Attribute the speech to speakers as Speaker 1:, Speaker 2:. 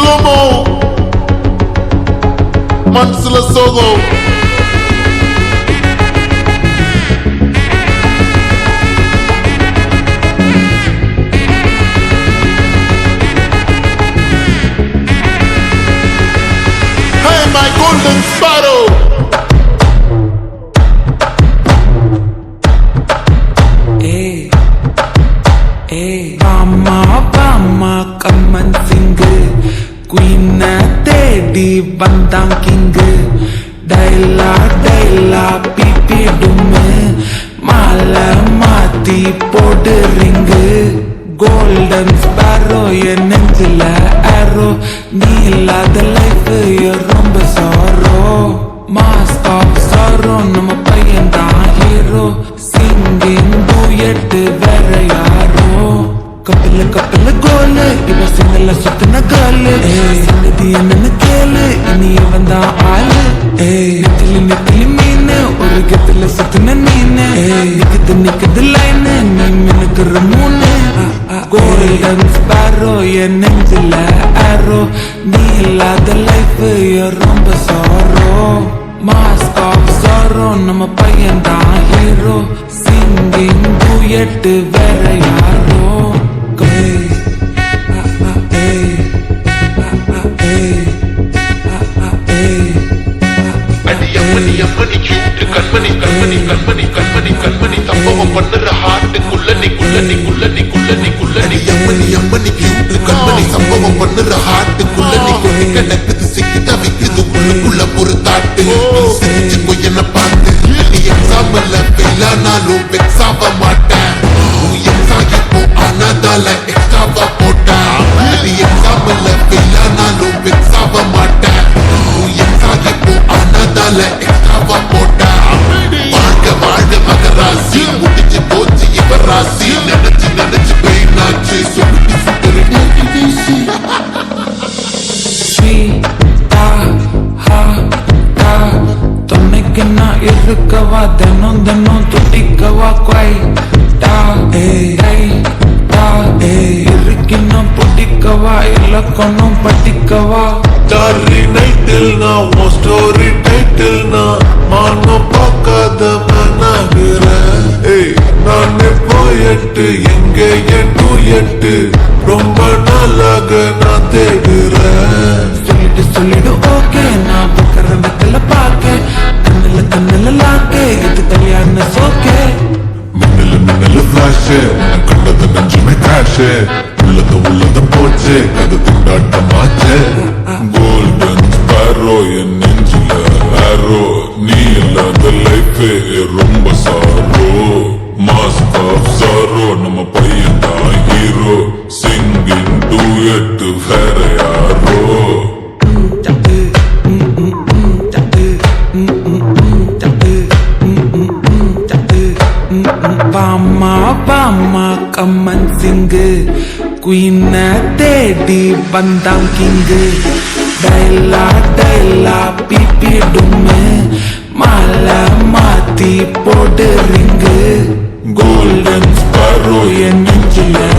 Speaker 1: slow-mo Mansilla solo Hey my golden sparrow
Speaker 2: Bama come and sing Queen Teddy Bandang King Daila pipi dumme Mala mati podu ring Golden sparrow ye nengila arrow Neela the life ye romba sorrow Mask of sorrow nama payan da hero Singing duet vera yaro Kapila gole iva singala sutna gale Sangadi enna kele ini vanda aale Nitili meene oru gatila sutna neene Nikad line nee menakar moone Golden sparrow ye nengila arrow Neela the life ye romba sorrow Mask of sorrow nama payan da hero Singing duet vera yaro
Speaker 1: Yamani cute kanmani சம்பவம் பண்ணுற heart குள்ளனி Yamani cute kanmani சம்பவம் பண்ணுற heart குள்ளனி கிடக்குது சிக்கி தவிக்குது உள்ளுக்குள்ள ஒரு thought சிரிச்சு போய் என்ன பார்த்து நீ எக்ஸாம்ல ஃபெயில் ஆனாலும் வெக்ஸ் ஆக மாட்டேன் எக்ஸாம் ஆனதால எக்ஸ்ட்ராவா போட்டேன் நீ எக்ஸாம்ல ஃபெயில் ஆனாலும் வெக்ஸ் ஆக மாட்டேன் எக்ஸாம் ஆனதால எக்ஸ்ட்ராவா போட்டேன் வாழ்க மகராசி முடிச்சு போச்சு இவ ராசி நினைச்சு பெயினாச்சு சொல்லி சுத்தரு வீசி
Speaker 2: துணைக்கு நான் இருக்கவா தினம் துட்டிக்கவா இருக்கின்னும் பிடிக்கவா இலக்கணம் படிக்கவா
Speaker 1: டார்லி நைட்டில் நான் உன் ஸ்டோரி டைட்டில் நான் மானம் பார்க்காத மனாகிறேன் நானே போயட்டு எங்கே எட்டு ரொம்ப நாளாக நான் தேடுறேன்
Speaker 2: சொல்லிடு ஓகே நான் பக்கற வெத்தல பாக்க கண்ணில லாக்கே இது கல்யாண சோக்கே
Speaker 1: மின்னல ஃபிளாஷ் கண்டது நஞ்சுமே கிராஷ் உள்ளது போச்சு அது திண்டாட்டமாச்சு கோல்டன் ஸ்பாரோ என் நெஞ்சில ஆரோ நீ இல்லாத லைஃப் ரொம்ப சாரோ மாஸ்க் ஆஃப் சாரோ நம்ம பையன் தான் ஹீரோ சிங்கிங் டூயட் வேற யாரோ
Speaker 2: Bama come and sing Queen Teddy Bandang King Daila pipi dumme Mala mati podu ring Golden sparrow ye nengila